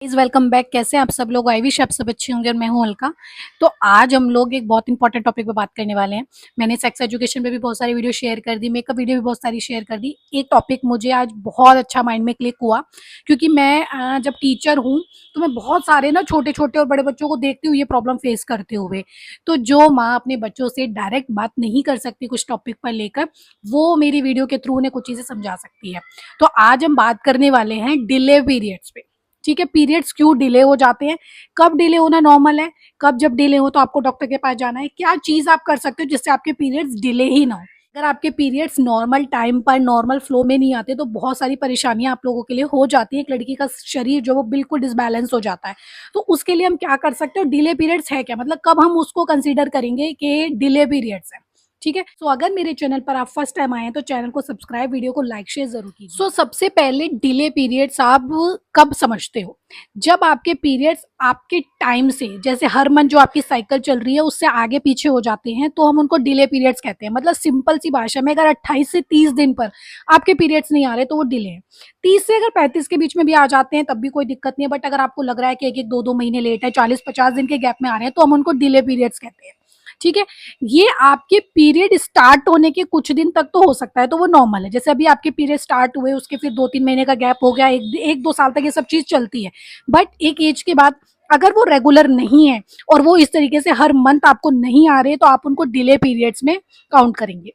Is welcome back. कैसे हैं आप सब लोग? आई विश आप सब अच्छे होंगे और मैं हूं अलका। तो आज हम लोग एक बहुत इंपॉर्टेंट टॉपिक पे बात करने वाले हैं। मैंने सेक्स एजुकेशन पे भी बहुत सारी वीडियो शेयर कर दी, मेकअप वीडियो भी बहुत सारी शेयर कर दी। एक टॉपिक मुझे आज बहुत अच्छा माइंड में क्लिक हुआ, क्योंकि मैं जब टीचर हूँ तो मैं बहुत सारे ना छोटे छोटे और बड़े बच्चों को देखती हूँ ये प्रॉब्लम फेस करते हुए। तो जो माँ अपने बच्चों से डायरेक्ट बात नहीं कर सकती कुछ टॉपिक पर लेकर, वो मेरी वीडियो के थ्रू उन्हें कुछ चीज़ें समझा सकती है। तो आज हम बात करने वाले हैं डिले पीरियड्स पे। ठीक है, पीरियड्स क्यों डिले हो जाते हैं, कब डिले होना नॉर्मल है, कब जब डिले हो तो आपको डॉक्टर के पास जाना है, क्या चीज आप कर सकते हो जिससे आपके पीरियड्स डिले ही ना हो। अगर आपके पीरियड्स नॉर्मल टाइम पर नॉर्मल फ्लो में नहीं आते तो बहुत सारी परेशानियां आप लोगों के लिए हो जाती है। एक लड़की का शरीर जो वो बिल्कुल डिसबैलेंस हो जाता है। तो उसके लिए हम क्या कर सकते हो, डिले पीरियड्स है क्या, मतलब कब हम उसको कंसीडर करेंगे कि डिले पीरियड्स है। ठीक है, तो अगर मेरे चैनल पर आप फर्स्ट टाइम आए हैं तो चैनल को सब्सक्राइब, वीडियो को लाइक शेयर जरूर कीजिए। सो सबसे पहले डिले पीरियड्स आप कब समझते हो? जब आपके पीरियड्स आपके टाइम से, जैसे हर मंथ जो आपकी साइकिल चल रही है उससे आगे पीछे हो जाते हैं, तो हम उनको डिले पीरियड्स कहते हैं। मतलब सिंपल सी भाषा में, अगर 28 से 30 दिन पर आपके पीरियड्स नहीं आ रहे तो वो डिले है। 30 से अगर 35 के बीच में भी आ जाते हैं तब भी कोई दिक्कत नहीं है, बट अगर आपको लग रहा है कि एक एक दो दो महीने लेट है, 40-50 दिन के गैप में आ रहे हैं, तो हम उनको डिले पीरियड्स कहते हैं। ठीक है, ये आपके पीरियड स्टार्ट होने के कुछ दिन तक तो हो सकता है, तो वो नॉर्मल है। जैसे अभी आपके पीरियड स्टार्ट हुए, उसके फिर 2-3 महीने का गैप हो गया, एक दो साल तक ये सब चीज चलती है। बट एक एज के बाद अगर वो रेगुलर नहीं है और वो इस तरीके से हर मंथ आपको नहीं आ रहे, तो आप उनको डिले पीरियड्स में काउंट करेंगे।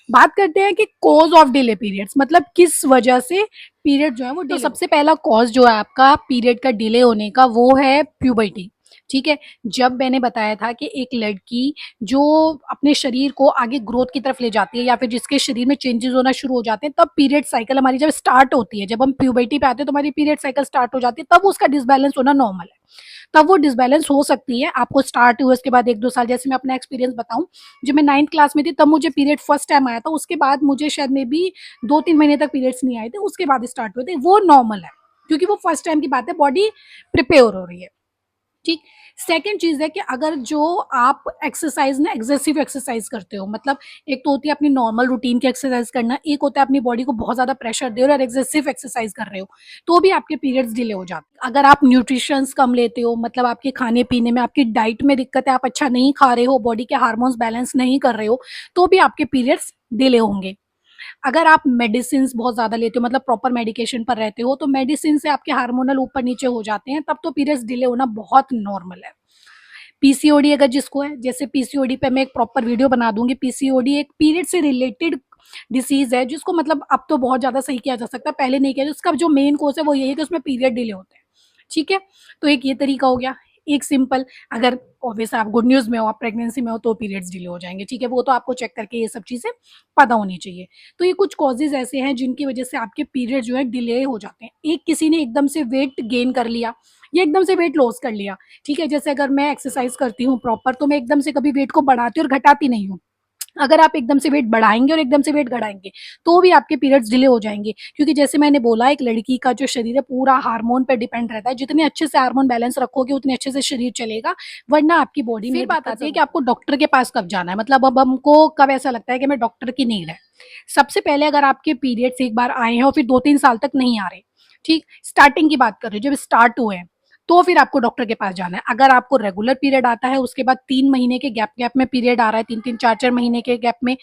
बात करते हैं कि कॉज ऑफ डिले पीरियड्स, मतलब किस वजह से पीरियड जो है वो डिले। तो सबसे पहला कॉज जो है आपका पीरियड का डिले होने का, वो है प्यूबर्टी। ठीक है, जब मैंने बताया था कि एक लड़की जो अपने शरीर को आगे ग्रोथ की तरफ ले जाती है, या फिर जिसके शरीर में चेंजेस होना शुरू हो जाते हैं, तब पीरियड साइकिल हमारी जब स्टार्ट होती है, जब हम प्यूबर्टी पे आते हैं तो हमारी पीरियड साइकिल स्टार्ट हो जाती है, तब उसका डिसबैलेंस होना नॉर्मल है। तब वो डिसबैलेंस हो सकती है, आपको स्टार्ट हुए उसके बाद 1-2 साल। जैसे मैं अपना एक्सपीरियंस बताऊं, जब मैं 9th क्लास में थी तब मुझे पीरियड फर्स्ट टाइम आया था, उसके बाद मुझे शायद में भी 2-3 महीने तक पीरियड्स नहीं आए थे, उसके बाद स्टार्ट हुए थे। वो नॉर्मल है, क्योंकि वो फर्स्ट टाइम की बात है, बॉडी प्रिपेयर हो रही है। ठीक। सेकेंड चीज है कि अगर जो आप एक्सरसाइज ना एग्जेसिव एक्सरसाइज करते हो, मतलब एक तो होती है अपनी नॉर्मल रूटीन की एक्सरसाइज करना, एक होता है अपनी बॉडी को बहुत ज्यादा प्रेशर दे रहे हो और एक्सेसिव एक्सरसाइज कर रहे हो, तो भी आपके पीरियड्स डिले हो जाते हैं। अगर आप न्यूट्रिशंस कम लेते हो, मतलब आपके खाने पीने में, आपकी डाइट में दिक्कत है, आप अच्छा नहीं खा रहे हो, बॉडी के हार्मोन्स बैलेंस नहीं कर रहे हो, तो भी आपके पीरियड्स डिले होंगे। अगर आप मेडिसिन बहुत ज्यादा लेते हो, मतलब प्रॉपर मेडिकेशन पर रहते हो, तो मेडिसिन से आपके हार्मोनल ऊपर नीचे हो जाते हैं, तब तो पीरियड्स डिले होना बहुत नॉर्मल है। पीसीओडी अगर जिसको है, जैसे पीसीओडी पे मैं एक प्रॉपर वीडियो बना दूंगी। पीसीओडी एक पीरियड से रिलेटेड डिसीज है, जिसको मतलब अब तो बहुत ज्यादा सही किया जा सकता है, पहले नहीं किया। उसका जो मेन कोर्स है वो यही है कि उसमें पीरियड डिले होते हैं। ठीक है, तो एक ये तरीका हो गया, एक सिंपल। अगर ऑब्वियस आप गुड न्यूज में हो, आप प्रेगनेंसी में हो, तो पीरियड्स डिले हो जाएंगे। ठीक है, वो तो आपको चेक करके ये सब चीजें पता होनी चाहिए। तो ये कुछ कॉजेज ऐसे हैं जिनकी वजह से आपके पीरियड जो है डिले हो जाते हैं। एक, किसी ने एकदम से वेट गेन कर लिया या एकदम से वेट लॉस कर लिया। ठीक है, जैसे अगर मैं एक्सरसाइज करती हूँ प्रॉपर, तो मैं एकदम से कभी वेट को बढ़ाती और घटाती नहीं हूँ। अगर आप एकदम से वेट बढ़ाएंगे और एकदम से वेट घटाएंगे, तो भी आपके पीरियड्स डिले हो जाएंगे। क्योंकि जैसे मैंने बोला, एक लड़की का जो शरीर है पूरा हार्मोन पे डिपेंड रहता है। जितने अच्छे से हार्मोन बैलेंस रखोगे उतने अच्छे से शरीर चलेगा, वरना आपकी बॉडी में। फिर बात आती है कि आपको डॉक्टर के पास कब जाना है, मतलब अब हमको कब ऐसा लगता है कि मैं डॉक्टर की नीड है। सबसे पहले, अगर आपके पीरियड्स एक बार आए हैं और फिर 2-3 साल तक नहीं आ रहे, ठीक, स्टार्टिंग की बात कर रही हूँ, जब स्टार्ट हुए हैं, तो फिर आपको डॉक्टर के पास जाना है। अगर आपको रेगुलर पीरियड आता है, उसके बाद 3 महीने के गैप गैप में पीरियड आ रहा है, 3-3, 4-4 महीने के गैप में,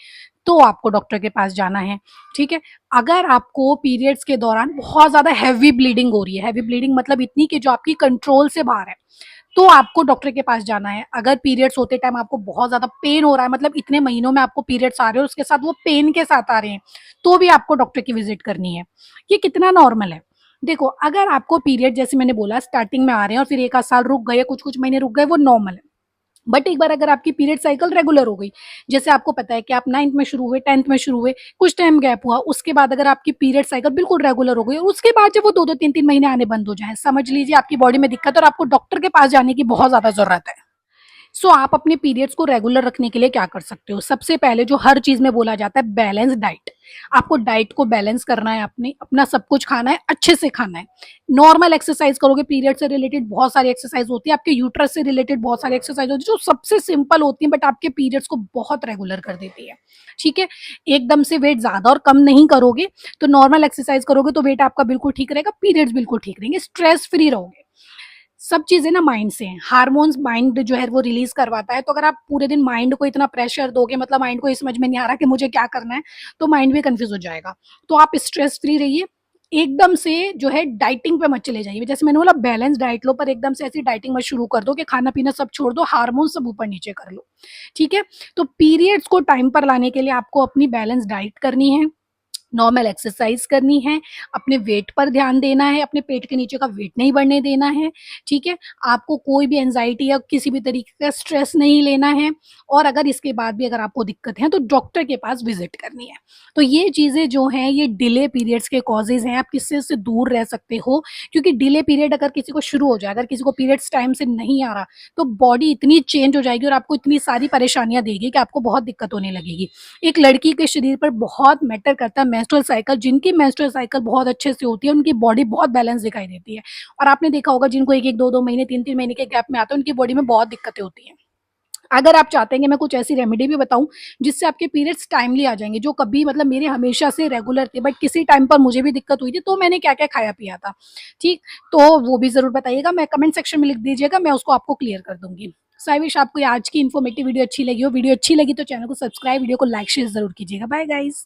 तो आपको डॉक्टर के पास जाना है। ठीक है, अगर आपको पीरियड्स के दौरान बहुत ज्यादा हैवी ब्लीडिंग हो रही है, हैवी ब्लीडिंग मतलब इतनी कि जो आपकी कंट्रोल से बाहर है, तो आपको डॉक्टर के पास जाना है। अगर पीरियड्स होते टाइम आपको बहुत ज्यादा पेन हो रहा है, मतलब इतने महीनों में आपको पीरियड्स आ रहे हो, उसके साथ वो पेन के साथ आ रहे हैं, तो भी आपको डॉक्टर की विजिट करनी है। ये कितना नॉर्मल है। देखो, अगर आपको पीरियड जैसे मैंने बोला स्टार्टिंग में आ रहे हैं और फिर एक आध साल रुक गए, कुछ कुछ महीने रुक गए, वो नॉर्मल है। बट एक बार अगर आपकी पीरियड साइकिल रेगुलर हो गई, जैसे आपको पता है कि आप 9th में शुरू हुए, 10th में शुरू हुए, कुछ टाइम गैप हुआ, उसके बाद अगर आपकी पीरियड साइकिल बिल्कुल रेगुलर हो गई और उसके बाद जब वो 2-2, 3-3 महीने आने बंद हो जाए, समझ लीजिए आपकी बॉडी में दिक्कत और आपको डॉक्टर के पास जाने की बहुत ज्यादा जरूरत है। सो आप अपने पीरियड्स को रेगुलर रखने के लिए क्या कर सकते हो? सबसे पहले जो हर चीज में बोला जाता है, बैलेंस डाइट। आपको डाइट को बैलेंस करना है, अपने अपना सब कुछ खाना है, अच्छे से खाना है। नॉर्मल एक्सरसाइज करोगे, पीरियड से रिलेटेड बहुत सारी एक्सरसाइज होती है, आपके यूट्रस से रिलेटेड बहुत सारी एक्सरसाइज होती है जो सबसे सिंपल होती है, बट आपके पीरियड्स को बहुत रेगुलर कर देती है। ठीक है, एकदम से वेट ज्यादा और कम नहीं करोगे, तो नॉर्मल एक्सरसाइज करोगे तो वेट आपका बिल्कुल ठीक रहेगा, पीरियड्स बिल्कुल ठीक रहेंगे, स्ट्रेस फ्री रहोगे। सब चीज़ें ना माइंड से हैं, हार्मोन्स माइंड जो है वो रिलीज़ करवाता है, तो अगर आप पूरे दिन माइंड को इतना प्रेशर दोगे, मतलब माइंड को ये समझ में नहीं आ रहा कि मुझे क्या करना है, तो माइंड भी कन्फ्यूज़ हो जाएगा। तो आप स्ट्रेस फ्री रहिए, एकदम से जो है डाइटिंग पे मत चले जाइए। जैसे मैंने बोला बैलेंस डाइट लो, पर एकदम से ऐसी डाइटिंग मत शुरू कर दो कि खाना-पीना सब छोड़ दो, हार्मोन सब ऊपर-नीचे कर लो, ठीक है? तो पीरियड्स को टाइम पर लाने के लिए आपको अपनी बैलेंस डाइट करनी है, नॉर्मल एक्सरसाइज करनी है, अपने वेट पर ध्यान देना है, अपने पेट के नीचे का वेट नहीं बढ़ने देना है, ठीक है? आपको कोई भी एंग्ज़ायटी या किसी भी तरीके का स्ट्रेस नहीं लेना है, और अगर इसके बाद भी अगर आपको दिक्कत है, तो डॉक्टर के पास विज़िट करनी है। तो ये चीज़ें जो हैं, ये डिले पीरियड्स के कॉज़ेज़ हैं, आप किससे इससे दूर रह सकते हो, क्योंकि डिले पीरियड अगर किसी को शुरू हो जाए, अगर किसी को पीरियड्स टाइम से नहीं आ रहा, तो बॉडी इतनी चेंज हो जाएगी और आपको इतनी सारी परेशानियाँ देगी कि आपको बहुत दिक्कत होने लगेगी। एक लड़की के शरीर पर बहुत मैटर करता है मेंस्ट्रुअल साइकिल, जिनकी मेंस्ट्रुअल साइकिल बहुत अच्छे से होती है, उनकी बॉडी बहुत बैलेंस दिखाई देती है। और आपने देखा होगा जिनको 1-1, 2-2 महीने, 3-3 महीने के गैप में आता है, उनकी बॉडी में बहुत दिक्कतें होती हैं। अगर आप चाहते हैं कि मैं कुछ ऐसी रेमेडी भी बताऊँ, जिससे आपके पीरियड्स टाइमली आ जाएँगे, जो कभी मतलब मेरे हमेशा से रेगुलर थे, बट किसी टाइम पर मुझे भी दिक्कत हुई थी, तो मैंने क्या-क्या खाया-पिया था, ठीक? तो वो भी ज़रूर बताइएगा, मैं कमेंट सेक्शन में लिख दीजिएगा, मैं उसको आपको क्लियर कर दूँगी। सो आई विश आपको ये आज की इन्फॉर्मेटिव वीडियो अच्छी लगी हो। वीडियो अच्छी लगी तो चैनल को सब्सक्राइब, वीडियो को लाइक, शेयर ज़रूर कीजिएगा। Bye guys.